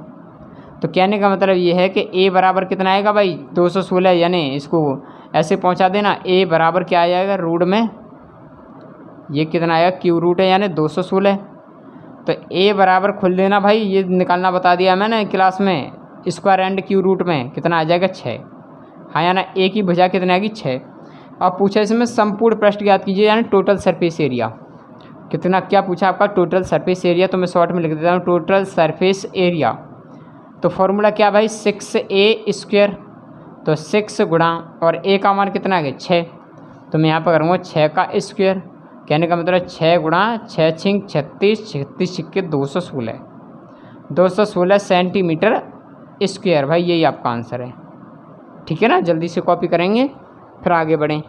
तो कहने का मतलब ये है कि ए बराबर कितना आएगा भाई 216, यानी इसको ऐसे पहुंचा देना, ए बराबर क्या आ जाएगा रूट में, ये कितना आएगा क्यू रूट है यानी 216। तो ए बराबर खुल देना भाई, ये निकालना बता दिया मैंने क्लास में, स्क्वायर एंड क्यू रूट में कितना आ जाएगा 6। हाँ या ना, ए की भुजा कितनी आएगी 6। अब पूछा इसमें संपूर्ण पृष्ठ ज्ञात कीजिए, यानी टोटल सरफेस एरिया कितना, क्या पूछा आपका टोटल सरफेस एरिया, तो मैं शॉर्ट में लिख देता हूँ टोटल सरफेस एरिया। तो फॉर्मूला क्या भाई 6a², तो 6 गुणा और a का मान कितना आ गया 6, तो मैं यहाँ पर करूँगा 6 का स्क्वायर, कहने का मतलब 6 गुणा 6 छिंग 36, 36 छिक्के 216, 216 सेंटीमीटर स्क्वायर। भाई यही आपका आंसर है। ठीक है ना, जल्दी से कॉपी करेंगे फिर आगे बढ़ें।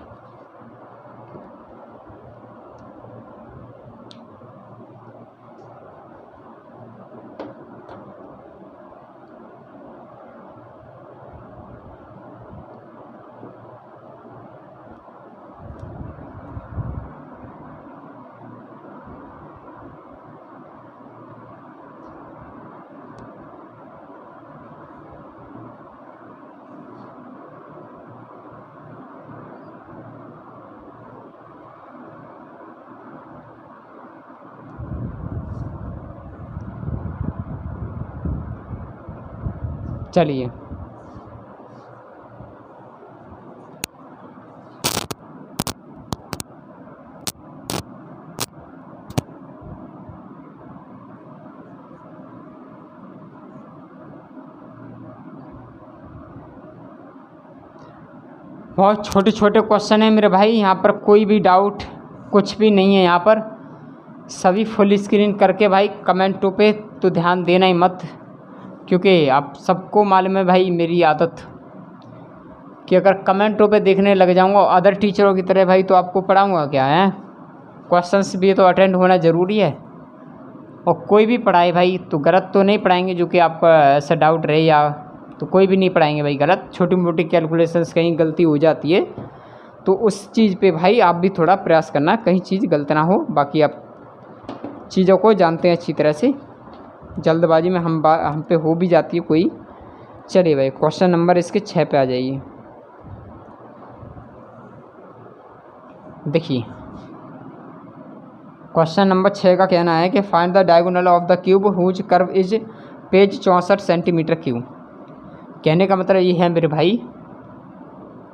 चलिए बहुत छोटे छोटे क्वेश्चन है मेरे भाई, यहाँ पर कोई भी डाउट कुछ भी नहीं है। यहाँ पर सभी फुल स्क्रीन करके भाई कमेंटों पे तो ध्यान देना ही मत, क्योंकि आप सबको मालूम है भाई मेरी आदत कि अगर कमेंटों पे देखने लग जाऊंगा अदर टीचरों की तरह भाई तो आपको पढ़ाऊंगा क्या है। क्वेश्चंस भी तो अटेंड होना ज़रूरी है, और कोई भी पढ़ाए भाई तो गलत तो नहीं पढ़ाएंगे जो कि आपका ऐसा डाउट रहे, या तो कोई भी नहीं पढ़ाएंगे भाई गलत। छोटी मोटी कैलकुलेशंस कहीं गलती हो जाती है तो उस चीज़ पे भाई आप भी थोड़ा प्रयास करना कहीं चीज़ गलत ना हो। बाकी आप चीज़ों को जानते हैं अच्छी तरह से, जल्दबाजी में हम पे हो भी जाती है कोई। चलिए भाई क्वेश्चन नंबर इसके 6 पे आ जाइए। देखिए क्वेश्चन नंबर 6 का कहना है कि find the diagonal of the cube whose curve is page 64 centimetre cube. कहने का मतलब ये है मेरे भाई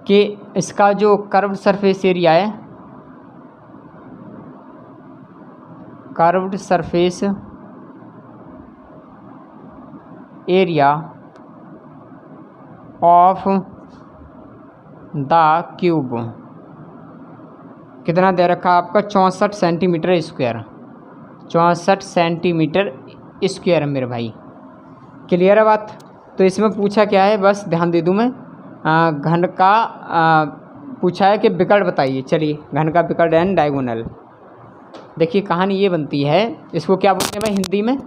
कि इसका जो कर्व्ड सरफेस एरिया है, curved surface area of the cube कितना दे रखा आपका 64 सेंटीमीटर स्क्वायर, 64 सेंटीमीटर स्क्वायर मेरे भाई। क्लियर है बात। तो इसमें पूछा क्या है बस ध्यान दे दूँ मैं, घन का पूछा है कि विकर्ण बताइए। चलिए घन का विकर्ण एंड डायगोनल। देखिए कहानी ये बनती है, इसको क्या बोलते हैं भाई हिंदी में,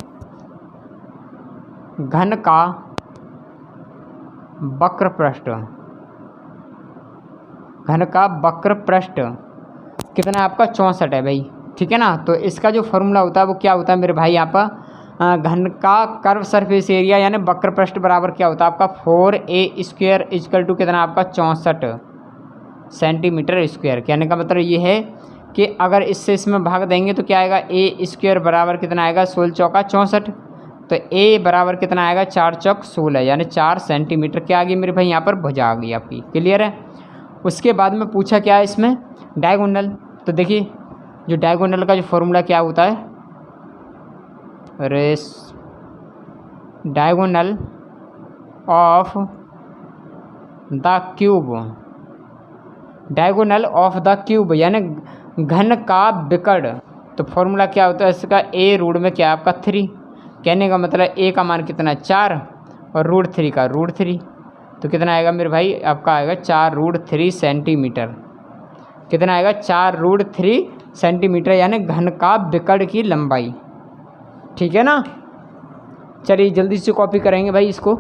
घन का वक्र पृष्ठ। घन का वक्र पृष्ठ कितना आपका 64 है भाई। ठीक है ना, तो इसका जो फॉर्मूला होता है वो क्या होता है मेरे भाई, यहाँ पर घन का कर्व सरफेस एरिया यानी वक्र पृष्ठ बराबर क्या होता है आपका 4a² इक्वल टू कितना आपका 64 सेंटीमीटर स्क्वायर। कहने का मतलब ये है कि अगर इससे इसमें भाग देंगे तो क्या आएगा a² बराबर कितना आएगा 16 चौका 64, तो a बराबर कितना आएगा 4 चौक 16 यानी 4 सेंटीमीटर क्या आ गई मेरे भाई यहाँ पर भुजा आ गई आपकी। क्लियर है। उसके बाद में पूछा क्या है इसमें डायगोनल। तो देखिए जो डायगोनल का जो फॉर्मूला क्या होता है, race diagonal of the cube, diagonal of the cube यानी घन का विकर्ण। तो फॉर्मूला क्या होता है इसका, a रूट में क्या आपका 3। कहने का मतलब a का मान कितना 4 और रूट 3 का रूट 3, तो कितना आएगा मेरे भाई आपका आएगा 4 रूट 3 सेंटीमीटर। कितना आएगा 4 रूट 3 सेंटीमीटर यानी घन का विकर्ण की लंबाई। ठीक है ना। चलिए जल्दी से कॉपी करेंगे भाई इसको।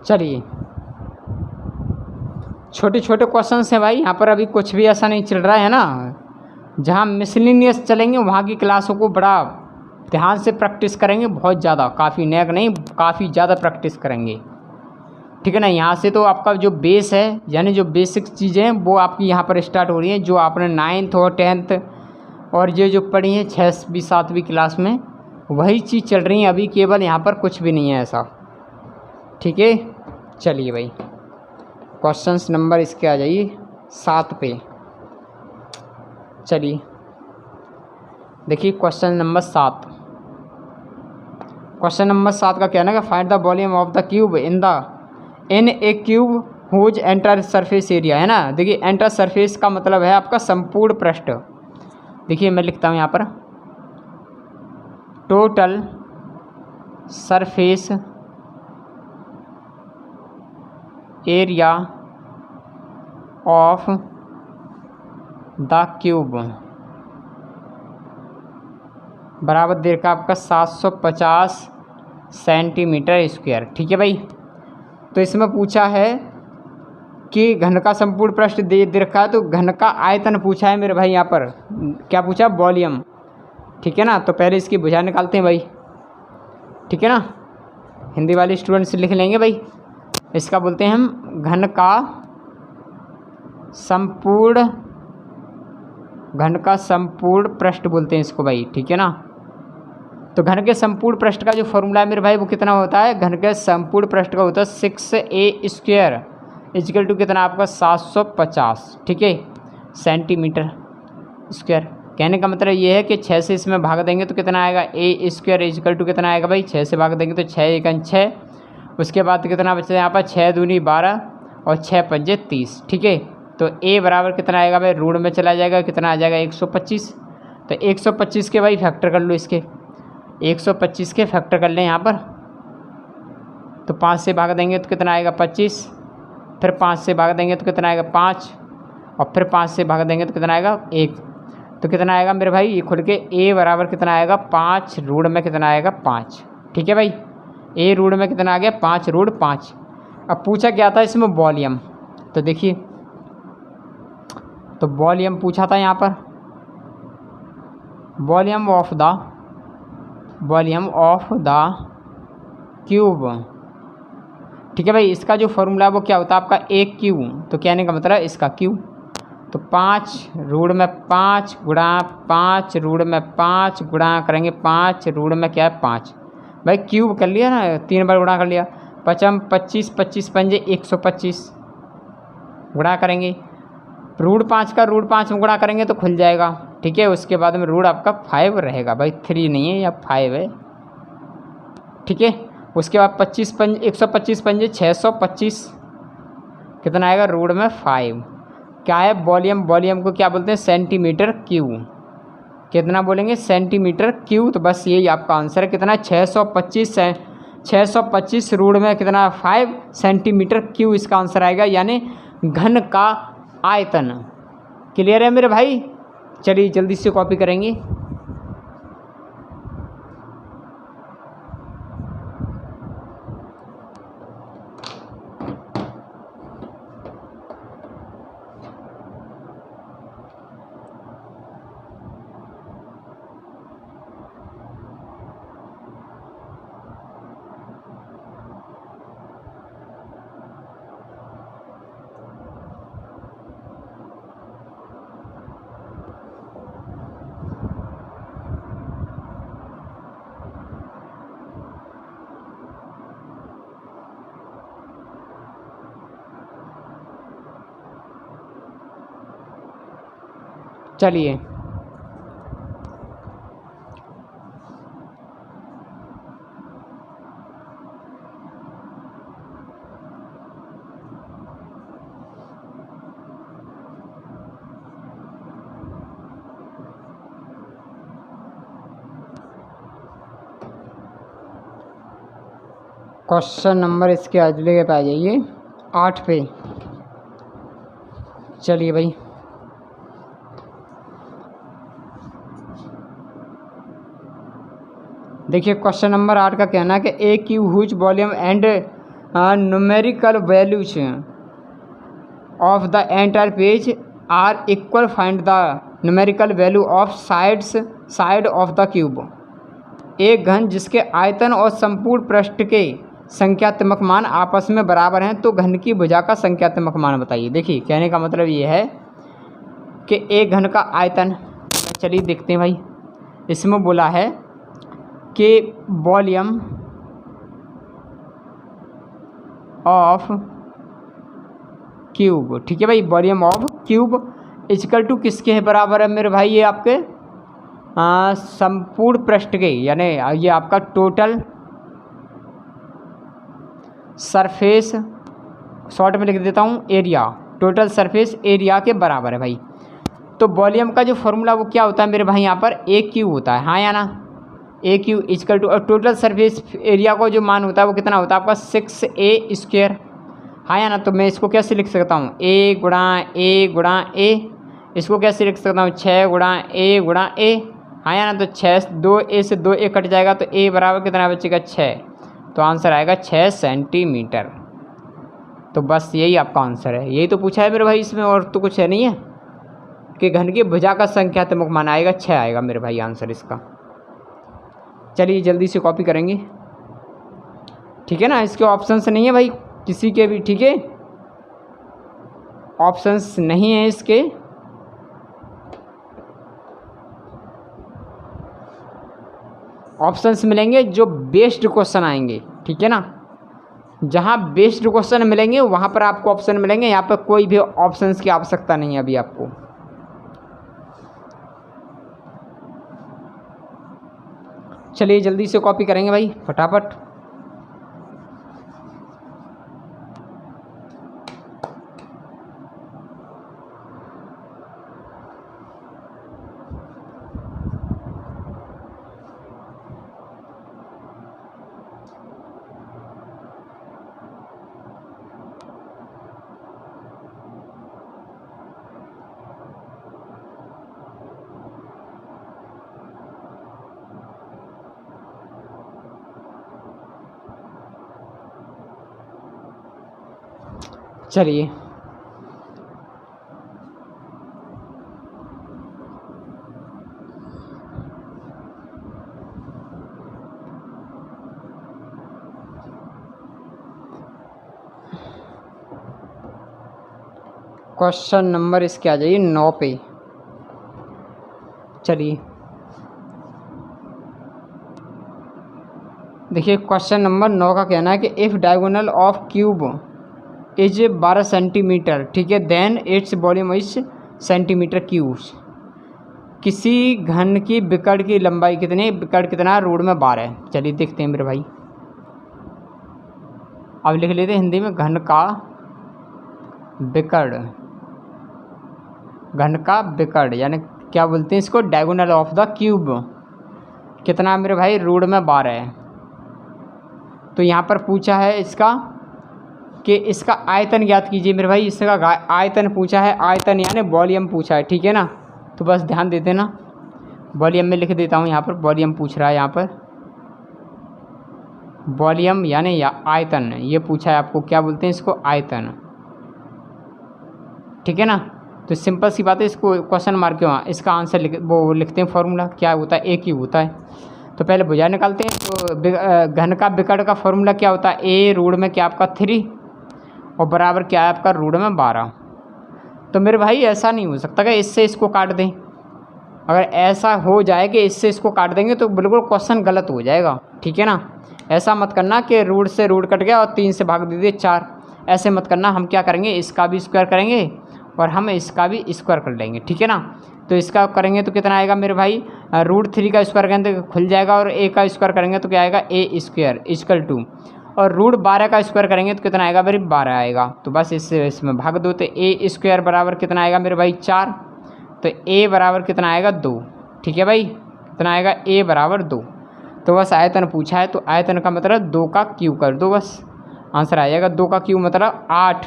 चलिए छोटे छोटे क्वेश्चंस हैं भाई, यहाँ पर अभी कुछ भी ऐसा नहीं चल रहा है ना। जहाँ मिसलिनियस चलेंगे वहाँ की क्लासों को बड़ा ध्यान से प्रैक्टिस करेंगे, बहुत ज़्यादा, काफ़ी नैक नहीं, काफ़ी ज़्यादा प्रैक्टिस करेंगे, ठीक है ना। यहाँ से तो आपका जो बेस है, यानी जो बेसिक चीज़ें हैं वो आपकी यहाँ पर स्टार्ट हो रही हैं, जो आपने 9th और 10th और ये जो पढ़ी हैं 6वीं 7वीं क्लास में, वही चीज़ चल रही है अभी, केवल यहाँ पर कुछ भी नहीं है ऐसा, ठीक है। चलिए भाई क्वेश्चंस नंबर इसके आ जाइए 7 पे। चलिए देखिए क्वेश्चन नंबर 7। क्वेश्चन नंबर 7 का कहना है कि find the volume of the cube in a cube whose entire surface area, है ना। देखिए एंटर सरफेस का मतलब है आपका संपूर्ण पृष्ठ। देखिए मैं लिखता हूँ यहाँ पर total surface area of the cube बराबर देर का आपका 750 सेंटीमीटर स्क्वायर, ठीक है भाई। तो इसमें पूछा है कि घन का संपूर्ण पृष्ठ दे रखा है, तो घन का आयतन पूछा है मेरे भाई। यहाँ पर क्या पूछा, वॉल्यूम, ठीक है ना। तो पहले इसकी भुजा निकालते हैं भाई, ठीक है ना। हिंदी वाले स्टूडेंट्स लिख लेंगे भाई। इसका बोलते हैं हम घन का संपूर्ण पृष्ठ बोलते हैं इसको भाई, ठीक है ना। तो घन के संपूर्ण पृष्ठ का जो फॉर्मूला है मेरे भाई वो कितना होता है, घन के संपूर्ण पृष्ठ का होता है 6a² इक्वल टू कितना आपका 750, ठीक है, सेंटीमीटर स्क्वायर। कहने का मतलब ये है कि 6 से इसमें भाग देंगे तो कितना आएगा, a² इक्वल टू कितना आएगा भाई, 6 से भाग देंगे तो 6 एकन 6, उसके बाद कितना बचता है यहाँ पर 6 दूनी 12 और 6 पंजे 30, ठीक है। तो a बराबर कितना आएगा भाई, ऋण में चला जाएगा, कितना आ जाएगा 125। तो 125 के भाई फैक्टर कर लो, इसके 125 के फैक्टर कर लें यहाँ पर। तो 5 से भाग देंगे तो कितना आएगा 25, फिर 5 से भाग देंगे तो कितना आएगा 5, और फिर 5 से भाग देंगे तो कितना आएगा 1। तो कितना आएगा मेरे भाई, ये खुल के a बराबर कितना आएगा 5 ऋण में कितना आएगा 5, ठीक है भाई। a ऋण में कितना आ गया 5 ऋण 5। अब पूछा क्या था इसमें, वॉल्यूम। तो देखिए तो वॉल्यूम पूछा था यहाँ पर, वॉल्यूम ऑफ द क्यूब, ठीक है भाई। इसका जो फॉर्मूला है वो क्या होता है आपका AQ। तो कहने का मतलब इसका Q, तो 5 ऋण में 5 गुणा 5 ऋण में 5 गुणा करेंगे 5 ऋण में क्या है 5 भाई, क्यूब कर लिया ना, 3 बार गुणा कर लिया, 5 25 25 पंजे 125 गुणा करेंगे, ऋण 5 का ऋण 5 में गुणा करेंगे तो खुल जाएगा, ठीक है। उसके बाद में ऋण आपका 5 रहेगा भाई, 3 नहीं है या 5 है, ठीक है। उसके बाद 125 पंजे 625 कितना आएगा, ऋण में 5। क्या है वॉल्यूम को क्या बोलते हैं, सेंटीमीटर क्यूब। कितना बोलेंगे, सेंटीमीटर क्यूब। तो बस यही आपका आंसर है, कितना 625 ऋण में कितना 5 सेंटीमीटर क्यूब इसका आंसर आएगा, यानी घन का आयतन। क्लियर है मेरे भाई। चलिए जल्दी से कॉपी करेंगे। चलिए क्वेश्चन नंबर इसके अगले पे आ जाइए 8 पे। चलिए भाई देखिए क्वेश्चन नंबर 8 का कहना है कि a cube whose volume and numerical values of the entire page are equal, find the numerical value of side of the cube. एक घन जिसके आयतन और संपूर्ण पृष्ठ के संख्यात्मक मान आपस में बराबर हैं तो घन की भुजा का संख्यात्मक मान बताइए। देखिए कहने का मतलब ये है कि एक घन का आयतन, चलिए देखते हैं भाई। इसमें बोला है कि वॉल्यूम ऑफ क्यूब, ठीक है भाई, volume of cube equal to किसके है बराबर है मेरे भाई, ये आपके संपूर्ण पृष्ठ के, यानी ये आपका टोटल सरफेस, शॉर्ट में लिख देता हूँ एरिया, टोटल सरफेस एरिया के बराबर है भाई। तो वॉल्यूम का जो फॉर्मूला वो क्या होता है मेरे भाई, यहाँ पर ए क्यू होता है, हाँ या ना, ए क्यू इक्वल टू, और टोटल सरफेस एरिया का जो मान होता है वो कितना होता है आपका 6a², हाँ या ना। तो मैं इसको कैसे लिख सकता हूँ, a गुणा a, इसको कैसे लिख सकता हूँ 6 गुणा a, हाँ या ना। तो 6, 2a से 2a कट जाएगा तो a बराबर कितना बचेगा 6, तो आंसर आएगा 6 सेंटीमीटर। तो बस यही आपका आंसर है, यही तो पूछा है मेरे भाई इसमें, और तो कुछ है नहीं है कि घन की भुजा का संख्यात्मक मान आएगा 6 आएगा मेरे भाई आंसर इसका। चलिए जल्दी से कॉपी करेंगे, ठीक है ना। इसके ऑप्शंस नहीं है भाई किसी के भी, ठीक है, ऑप्शंस नहीं है इसके। ऑप्शंस मिलेंगे जो बेस्ड क्वेश्चन आएंगे, ठीक है ना। जहाँ बेस्ड क्वेश्चन मिलेंगे वहाँ पर आपको ऑप्शन मिलेंगे, यहाँ पर कोई भी ऑप्शंस की आवश्यकता नहीं है अभी आपको। चलिए जल्दी से कॉपी करेंगे भाई फटाफट। चलिए क्वेश्चन नंबर इसके आ जाइए 9 पे। चलिए देखिए क्वेश्चन नंबर 9 का कहना है कि if diagonal of cube is 12 centimetre, ठीक है, then its volume is centimetre cubes. किसी घन की बिकड़ की लंबाई कितनी, बिकड़ कितना, रोड में 12 है। चलिए देखते हैं मेरे भाई, अब लिख लेते हैं हिंदी में, घन का बिकड़, घन का बिकड़ यानी क्या बोलते हैं इसको, डायगोनल ऑफ द क्यूब कितना मेरे भाई, रोड में 12 है। तो यहाँ पर पूछा है इसका कि इसका आयतन ज्ञात कीजिए मेरे भाई, इसका आयतन पूछा है, आयतन यानी वॉल्यूम पूछा है, ठीक है ना। तो बस ध्यान देते ना, वॉल्यूम में लिख देता हूँ यहाँ पर, वॉल्यूम पूछ रहा है यहाँ पर, वॉल्यूम यानी या आयतन, ये पूछा है आपको, क्या बोलते हैं इसको, आयतन, ठीक है ना। तो सिंपल सी बात है, इसको क्वेश्चन मार्क क्यों, इसका आंसर वो लिखते हैं, फॉर्मूला क्या होता है, ए क्यू होता है। तो पहले भुजा निकालते हैं। तो घन का बिकड़ का फॉर्मूला क्या होता है, ए रूट में क्या आपका 3 और बराबर क्या है आपका रूट में 12। तो मेरे भाई ऐसा नहीं हो सकता कि इससे इसको काट दें, अगर ऐसा हो जाए कि इससे इसको काट देंगे तो बिल्कुल क्वेश्चन गलत हो जाएगा, ठीक है ना। ऐसा मत करना कि रूट से रूट कट गया और 3 से भाग दे दिए 4, ऐसे मत करना। हम क्या करेंगे, इसका भी स्क्वायर करेंगे और हम इसका भी स्क्वायर कर लेंगे, ठीक है ना। तो इसका करेंगे तो कितना आएगा मेरे भाई, √3 का स्क्वायर करेंगे तो खुल जाएगा, और ए का स्क्वायर करेंगे तो क्या आएगा, ए स्क्वायर इक्वल टू, और √12 का स्क्वायर करेंगे तो कितना आएगा मेरे 12 आएगा। तो बस इसमें भाग दो, तो ए स्क्वायर बराबर कितना आएगा मेरे भाई 4, तो ए बराबर कितना आएगा 2, ठीक है भाई, कितना आएगा ए बराबर 2। तो बस आयतन पूछा है, तो आयतन का मतलब 2 का क्यू कर दो, बस आंसर आ जाएगा। 2 का क्यू मतलब 8,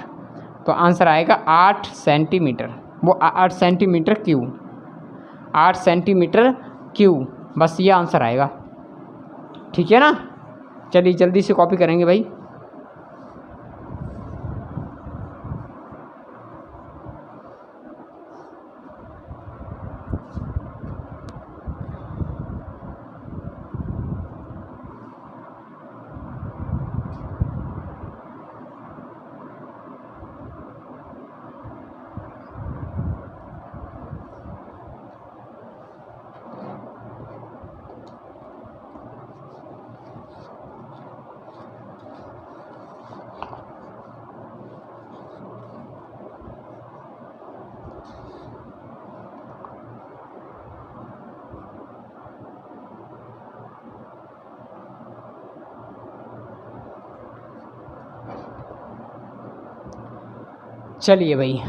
तो आंसर आएगा 8 सेंटीमीटर, वो 8 सेंटीमीटर क्यू, 8 सेंटीमीटर क्यू, बस ये आंसर आएगा, ठीक है ना। चलिए जल्दी से कॉपी करेंगे भाई। चलिए भाई,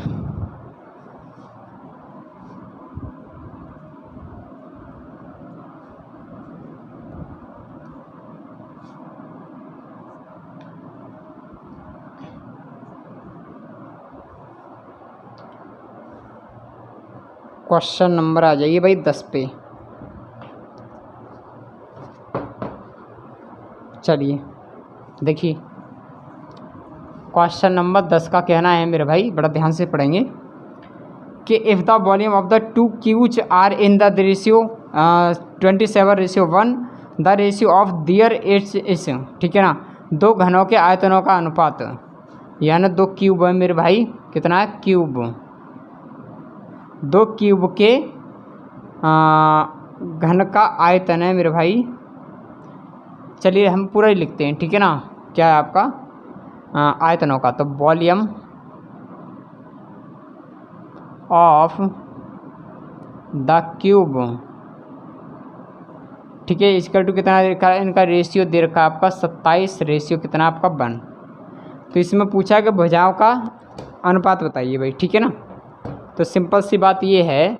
क्वेश्चन नंबर आ जाइए भाई 10 पे। चलिए देखिए, क्वेश्चन नंबर 10 का कहना है मेरे भाई, बड़ा ध्यान से पढ़ेंगे कि if the volume of the two cubes are in the ratio 27:1 the ratio of their edges, ठीक है ना, दो घनों के आयतनों का अनुपात, यानी दो क्यूब है मेरे भाई, कितना है क्यूब, दो क्यूब के घन का आयतन है मेरे भाई। चलिए हम पूरा ही लिखते हैं, ठीक है ना, क्या है आपका आयतनों का, तो वॉल्यूम ऑफ द क्यूब, ठीक है, इक्वल टू कितना दे रखा है, इनका रेशियो दे रखा है आपका 27 रेशियो कितना आपका 1। तो इसमें पूछा कि भुजाओं का अनुपात बताइए भाई, ठीक है ना। तो सिंपल सी बात ये है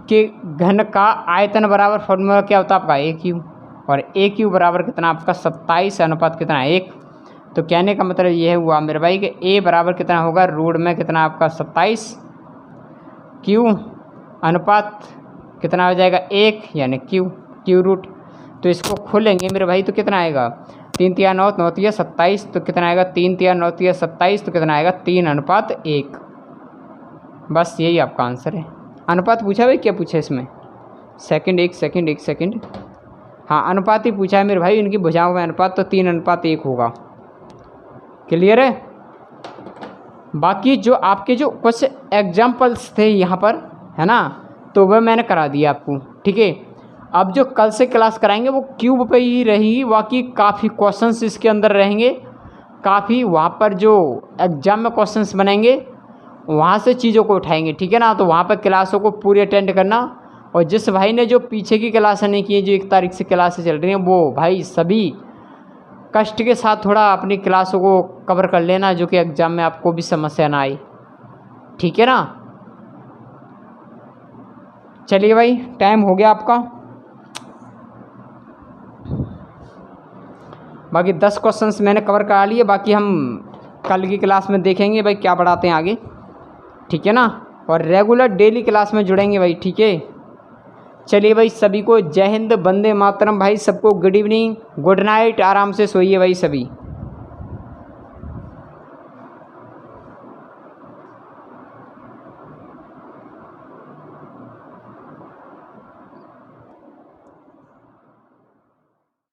कि घन का आयतन बराबर फॉर्मूला क्या होता है आपका ए क्यू, और ए क्यू बराबर कितना आपका 27 अनुपात कितना 1। तो कहने का मतलब ये हुआ मेरे भाई कि ए बराबर कितना होगा रूट में कितना आपका 27, क्यू अनुपात कितना हो जाएगा 1, यानी क्यू रूट। तो इसको खोलेंगे मेरे भाई तो कितना आएगा 3 तिया 9, 9 तिया 27, तो कितना आएगा 3 तिया 9 तिया 27, तो कितना आएगा 3:1। बस यही आपका आंसर है। अनुपात पूछा भाई, क्या पूछा इसमें, एक सेकंड, हाँ अनुपात ही पूछा है मेरे भाई, इनकी भुजाओं में अनुपात, तो 3:1 होगा। क्लियर है। बाकी जो आपके जो कुछ एग्जाम्पल्स थे यहाँ पर, है ना, तो वह मैंने करा दिया आपको, ठीक है। अब जो कल से क्लास कराएंगे वो क्यूब पे ही रहेगी, बाकी काफ़ी क्वेश्चंस इसके अंदर रहेंगे, काफ़ी वहाँ पर जो एग्जाम में क्वेश्चंस बनेंगे वहाँ से चीज़ों को उठाएंगे, ठीक है ना। तो वहाँ पर क्लासों को पूरी अटेंड करना, और जिस भाई ने जो पीछे की क्लासें नहीं की है, जो 1 तारीख से क्लासें चल रही हैं, वो भाई सभी कष्ट के साथ थोड़ा अपनी क्लासों को कवर कर लेना, जो कि एग्ज़ाम में आपको भी समस्या ना आए, ठीक है ना। चलिए भाई, टाइम हो गया आपका। बाकी 10 क्वेश्चंस मैंने कवर करा लिए, बाकी हम कल की क्लास में देखेंगे भाई क्या पढ़ाते हैं आगे, ठीक है ना। और रेगुलर डेली क्लास में जुड़ेंगे भाई, ठीक है। चलिए भाई, सभी को जय हिंद, वंदे मातरम भाई, सबको गुड इवनिंग, गुड नाइट, आराम से सोइए भाई सभी।